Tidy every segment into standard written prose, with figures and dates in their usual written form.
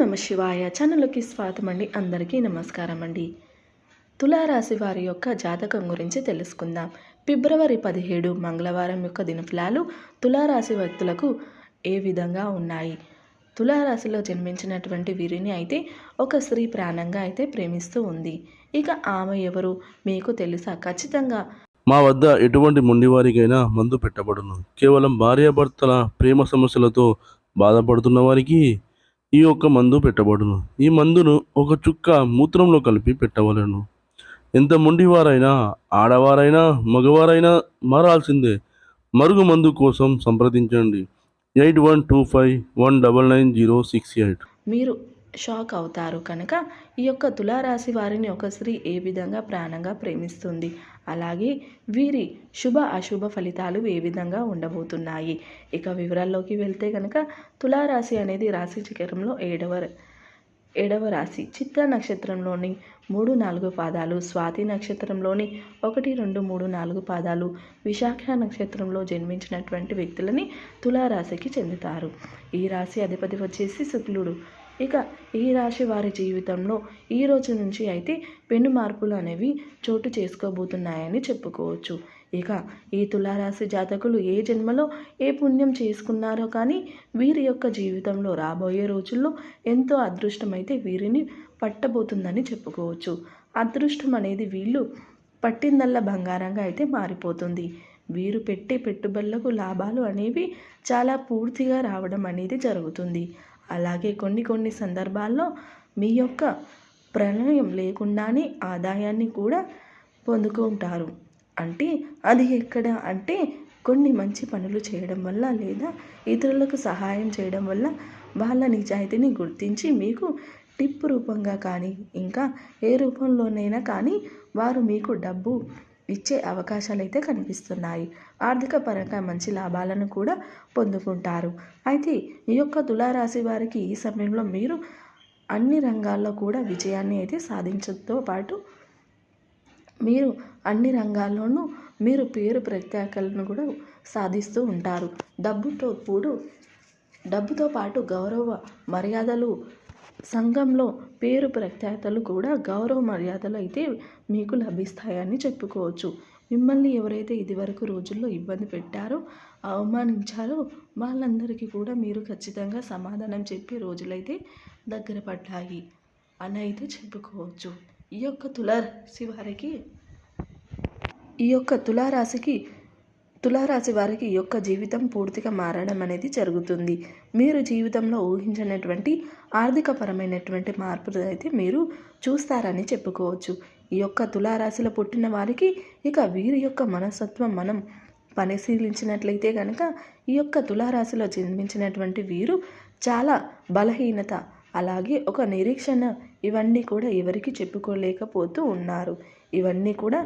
నమ శివాయ ఛానల్కి స్వాగతం అండి. అందరికీ నమస్కారం అండి. తులారాశి వారి యొక్క జాతకం గురించి తెలుసుకుందాం. ఫిబ్రవరి 17 మంగళవారం యొక్క దినఫలాలు తులారాశి వ్యక్తులకు ఏ విధంగా ఉన్నాయి? తులారాశిలో జన్మించినటువంటి వీరిని అయితే ఒక స్త్రీ ప్రాణంగా అయితే ప్రేమిస్తూ ఉంది. ఇక ఆమె ఎవరు మీకు తెలుసా? ఖచ్చితంగా మా వద్ద ఎటువంటి మొండివారికైనా మందు పెట్టబడును. కేవలం భార్యాభర్తల ప్రేమ సమస్యలతో బాధపడుతున్న వారికి ఈ యొక్క మందు పెట్టబడును. ఈ మందును ఒక చుక్క మూత్రంలో కలిపి పెట్టవలను. ఎంత మొండివారైనా, ఆడవారైనా, మగవారైనా మారాల్సిందే. మరుగు మందు కోసం సంప్రదించండి 8125199068. మీరు షాక్ అవుతారు కనుక ఈ యొక్క తులారాశి వారిని ఒక స్త్రీ ఏ విధంగా ప్రాణంగా ప్రేమిస్తుంది, అలాగే వీరి శుభ అశుభ ఫలితాలు ఏ విధంగా ఉండబోతున్నాయి. ఇక వివరాల్లోకి వెళ్తే కనుక తులారాశి అనేది రాశి చక్రంలో ఏడవ రాశి. చిత్త నక్షత్రంలోని 3-4 పాదాలు, స్వాతి నక్షత్రంలోని 1, 2, 3, 4 పాదాలు, విశాఖ నక్షత్రంలో జన్మించినటువంటి వ్యక్తులని తులారాశికి చెందుతారు. ఈ రాశి అధిపతి వచ్చేసి శుక్రుడు. ఇక ఈ రాశి వారి జీవితంలో ఈ రోజు నుంచి అయితే పెను మార్పులు అనేవి చోటు చేసుకోబోతున్నాయని చెప్పుకోవచ్చు. ఇక ఈ తులారాశి జాతకులు ఏ జన్మలో ఏ పుణ్యం చేసుకున్నారో కానీ వీరి యొక్క జీవితంలో రాబోయే రోజుల్లో ఎంతో అదృష్టం అయితే వీరిని పట్టబోతుందని చెప్పుకోవచ్చు. అదృష్టం అనేది వీళ్ళు పట్టిందల్లా బంగారంగా అయితే మారిపోతుంది. వీరు పెట్టే పెట్టుబడులకు లాభాలు అనేవి చాలా పూర్తిగా రావడం అనేది జరుగుతుంది. అలాగే కొన్ని సందర్భాల్లో మీ యొక్క ప్రమేయం లేకుండానే ఆదాయాన్ని కూడా పొందుకుంటారు. అంటే అది ఎక్కడ అంటే కొన్ని మంచి పనులు చేయడం వల్ల లేదా ఇతరులకు సహాయం చేయడం వల్ల వాళ్ళ నిజాయితీని గుర్తించి మీకు టిప్ రూపంగా కానీ ఇంకా ఏ రూపంలోనైనా కానీ వారు మీకు డబ్బు ఇచ్చే అవకాశాలు అయితే కనిపిస్తున్నాయి. ఆర్థిక పరంగా మంచి లాభాలను కూడా పొందుకుంటారు. అయితే ఈ యొక్క తులారాశి వారికి ఈ సమయంలో మీరు అన్ని రంగాల్లో కూడా విజయాన్ని అయితే సాధించడంతో పాటు మీరు అన్ని రంగాల్లోనూ మీరు పేరు ప్రఖ్యాతలను కూడా సాధిస్తూ ఉంటారు. డబ్బుతో పాటు గౌరవ మర్యాదలు, సంఘంలో పేరు ప్రఖ్యాతలు కూడా గౌరవ మర్యాదలు అయితే మీకు లభిస్తాయని చెప్పుకోవచ్చు. మిమ్మల్ని ఎవరైతే ఇదివరకు రోజుల్లో ఇబ్బంది పెట్టారో, అవమానించారో వాళ్ళందరికీ కూడా మీరు ఖచ్చితంగా సమాధానం చెప్పే రోజులైతే దగ్గర పడ్డాయి అని అయితే చెప్పుకోవచ్చు. ఈ యొక్క తులారాశి వారికి ఈ యొక్క జీవితం పూర్తిగా మారడం అనేది జరుగుతుంది. మీరు జీవితంలో ఊహించినటువంటి ఆర్థికపరమైనటువంటి మార్పులు అయితే మీరు చూస్తారని చెప్పుకోవచ్చు. ఈ యొక్క తులారాశిలో పుట్టిన వారికి ఇక వీరి యొక్క మనస్తత్వం మనం పరిశీలించినట్లయితే కనుక ఈ యొక్క తులారాశిలో జన్మించినటువంటి వీరు చాలా బలహీనత, అలాగే ఒక నిరీక్షణ, ఇవన్నీ కూడా ఎవరికి చెప్పుకోలేకపోతూ ఉన్నారు. ఇవన్నీ కూడా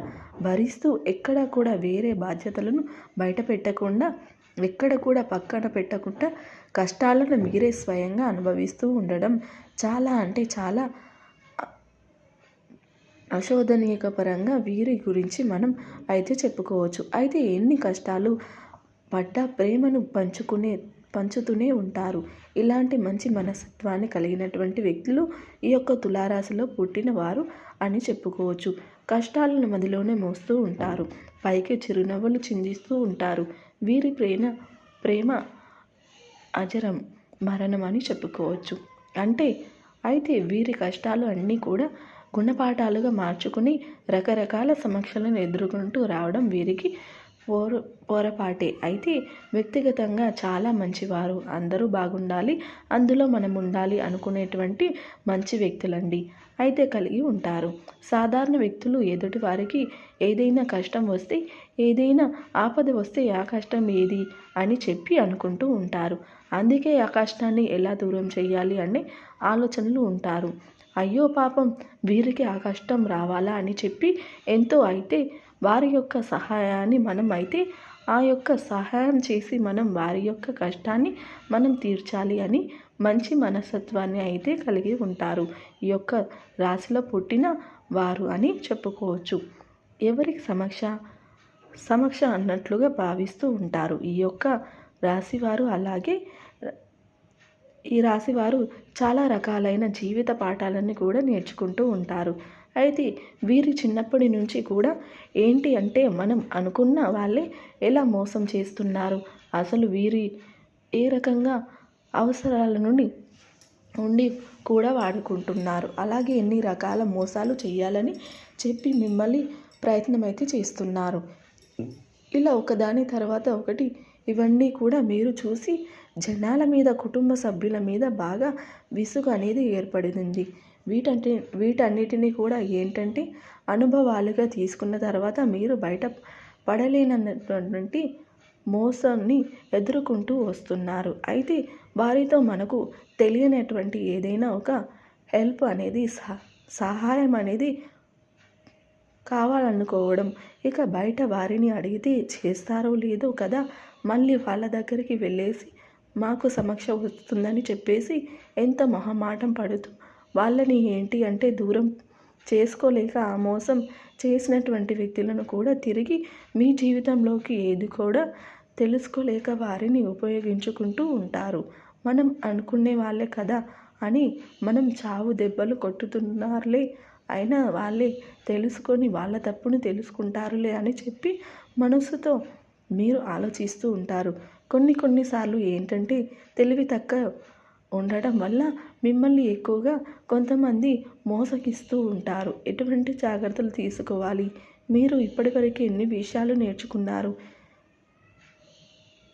భరిస్తూ ఎక్కడ కూడా వేరే బాధ్యతలను బయట పెట్టకుండా, ఎక్కడ కూడా పక్కన పెట్టకుండా కష్టాలను మీరే స్వయంగా అనుభవిస్తూ ఉండడం చాలా అంటే చాలా అశోధనీయపరంగా వీరి గురించి మనం అయితే చెప్పుకోవచ్చు. అయితే ఎన్ని కష్టాలు పడ్డా ప్రేమను పంచుతూనే ఉంటారు. ఇలాంటి మంచి మనస్తత్వాన్ని కలిగినటువంటి వ్యక్తులు ఈ యొక్క తులారాశిలో పుట్టిన వారు అని చెప్పుకోవచ్చు. కష్టాలను మదిలోనే మోస్తూ ఉంటారు, పైకి చిరునవ్వులు చిందిస్తూ ఉంటారు. వీరి ప్రేమ అజరం మరణం అని చెప్పుకోవచ్చు. అయితే వీరి కష్టాలు అన్నీ కూడా గుణపాఠాలుగా మార్చుకుని రకరకాల సమస్యలను ఎదుర్కొంటూ రావడం వీరికి పోరపాటే. అయితే వ్యక్తిగతంగా చాలా మంచివారు, అందరూ బాగుండాలి, అందులో మనం ఉండాలి అనుకునేటువంటి మంచి వ్యక్తులండి అయితే కలిగి ఉంటారు. సాధారణ వ్యక్తులు ఎదుటి వారికి ఏదైనా కష్టం వస్తే, ఏదైనా ఆపద వస్తే ఆ కష్టం ఏది అని చెప్పి అనుకుంటూ ఉంటారు. అందుకే ఆ కష్టాన్ని ఎలా దూరం చేయాలి అనే ఆలోచనలు ఉంటారు. అయ్యో పాపం వీరికి ఆ కష్టం రావాలా అని చెప్పి ఎంతో అయితే వారి యొక్క సహాయాన్ని మనం అయితే ఆ యొక్క సహాయం చేసి మనం వారి యొక్క కష్టాన్ని మనం తీర్చాలి అని మంచి మనస్తత్వాన్ని అయితే కలిగి ఉంటారు ఈ యొక్క రాశిలో పుట్టిన వారు అని చెప్పుకోవచ్చు. ఎవరికి సమక్ష అన్నట్లుగా భావిస్తూ ఉంటారు ఈ యొక్క రాశివారు. అలాగే ఈ రాశి వారు చాలా రకాలైన జీవిత పాఠాలన్నీ కూడా నేర్చుకుంటూ ఉంటారు. అయితే వీరి చిన్నప్పటి నుంచి కూడా ఏంటి అంటే మనం అనుకున్న వాళ్ళే ఎలా మోసం చేస్తున్నారు, అసలు వీరి ఏ రకంగా అవసరాల నుండి ఉండి కూడా వాడుకుంటున్నారు, అలాగే ఎన్ని రకాల మోసాలు చేయాలని చెప్పి మిమ్మల్ని ప్రయత్నం అయితే చేస్తున్నారు. ఇలా ఒకదాని తర్వాత ఒకటి ఇవన్నీ కూడా మీరు చూసి జనాల మీద, కుటుంబ సభ్యుల మీద బాగా విసుగు అనేది ఏర్పడింది. వీటన్నిటిని కూడా ఏంటంటే అనుభవాలుగా తీసుకున్న తర్వాత మీరు బయట పడలేనటువంటి మోసాన్ని ఎదుర్కొంటూ వస్తున్నారు. అయితే వారితో మనకు తెలియనటువంటి ఏదైనా ఒక హెల్ప్ అనేది సహాయం అనేది కావాలనుకోవడం, ఇక బయట వారిని అడిగితే చేస్తారో లేదో కదా, మళ్ళీ వాళ్ళ దగ్గరికి వెళ్ళేసి మాకు సమస్య వస్తుందని చెప్పేసి ఎంత మొహమాటం పడుతూ వాళ్ళని ఏంటి అంటే దూరం చేసుకోలేక ఆ మోసం చేసినటువంటి వ్యక్తులను కూడా తిరిగి మీ జీవితంలోకి ఏది కూడా తెలుసుకోలేక వారిని ఉపయోగించుకుంటూ ఉంటారు. మనం అనుకునే వాళ్ళే కదా అని మనం చావు దెబ్బలు కొట్టుతున్నారులే, అయినా వాళ్ళే తెలుసుకొని వాళ్ళ తప్పుని తెలుసుకుంటారులే అని చెప్పి మనసుతో మీరు ఆలోచిస్తూ ఉంటారు. కొన్నిసార్లు ఏంటంటే తెలివి తక్కువ ఉండటం వల్ల మిమ్మల్ని ఎక్కువగా కొంతమంది మోసగిస్తూ ఉంటారు. ఎటువంటి జాగ్రత్తలు తీసుకోవాలి, మీరు ఇప్పటివరకు ఎన్ని విషయాలు నేర్చుకున్నారు,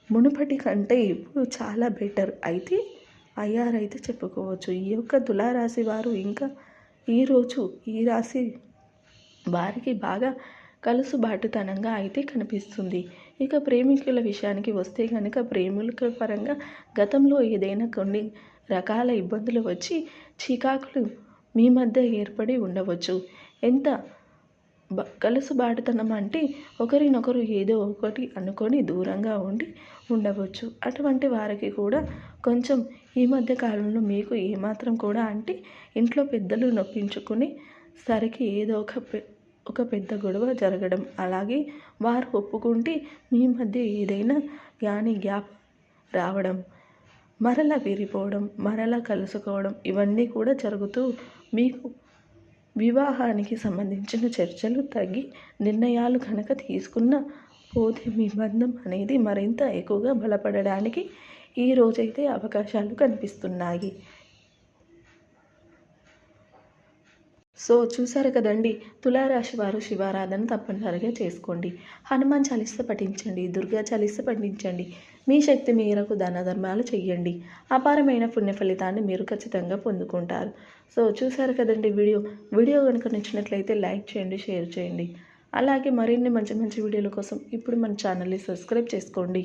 మునుపటి కంటే ఇప్పుడు చాలా బెటర్ అయితే అయ్యారైతే చెప్పుకోవచ్చు. ఈ యొక్క తులారాశి వారు ఇంకా ఈరోజు ఈ రాశి వారికి బాగా కలుసుబాటుతనంగా అయితే కనిపిస్తుంది. ఇక ప్రేమికుల విషయానికి వస్తే కనుక ప్రేమికుల పరంగా గతంలో ఏదైనా కొన్ని రకాల ఇబ్బందులు వచ్చి చికాకులు మీ మధ్య ఏర్పడి ఉండవచ్చు. ఎంత కలుసుబాటుతనం అంటే ఒకరినొకరు ఏదో ఒకటి అనుకొని దూరంగా ఉండవచ్చు. అటువంటి వారికి కూడా కొంచెం ఈ మధ్య కాలంలో మీకు ఏమాత్రం కూడా అంటే ఇంట్లో పెద్దలు నొప్పించుకుని సరికి ఏదో ఒక పెద్ద గొడవ జరగడం, అలాగే వారు ఒప్పుకుంటే మీ మధ్య ఏదైనా గ్యాప్ రావడం, మరలా విడిపోవడం, మరలా కలుసుకోవడం, ఇవన్నీ కూడా జరుగుతూ మీకు వివాహానికి సంబంధించిన చర్చలు తగ్గి నిర్ణయాలు కనుక తీసుకున్న పోతే మీ బంధం అనేది మరింత ఎక్కువగా బలపడడానికి ఈ రోజైతే అవకాశాలు కనిపిస్తున్నాయి. సో చూసారు కదండి, తులారాశి వారు శివారాధన తప్పనిసరిగా చేసుకోండి. హనుమాన్ చాలీస పఠించండి, దుర్గా చాలీస పఠించండి. మీ శక్తి మేరకు దాన ధర్మాలు చెయ్యండి. అపారమైన పుణ్య ఫలితాన్ని మీరు ఖచ్చితంగా పొందుకుంటారు. సో చూసారు కదండి, వీడియో కనుక నచ్చినట్లయితే లైక్ చేయండి, షేర్ చేయండి. అలాగే మరిన్ని మంచి మంచి వీడియోల కోసం ఇప్పుడు మన ఛానల్ని సబ్స్క్రైబ్ చేసుకోండి.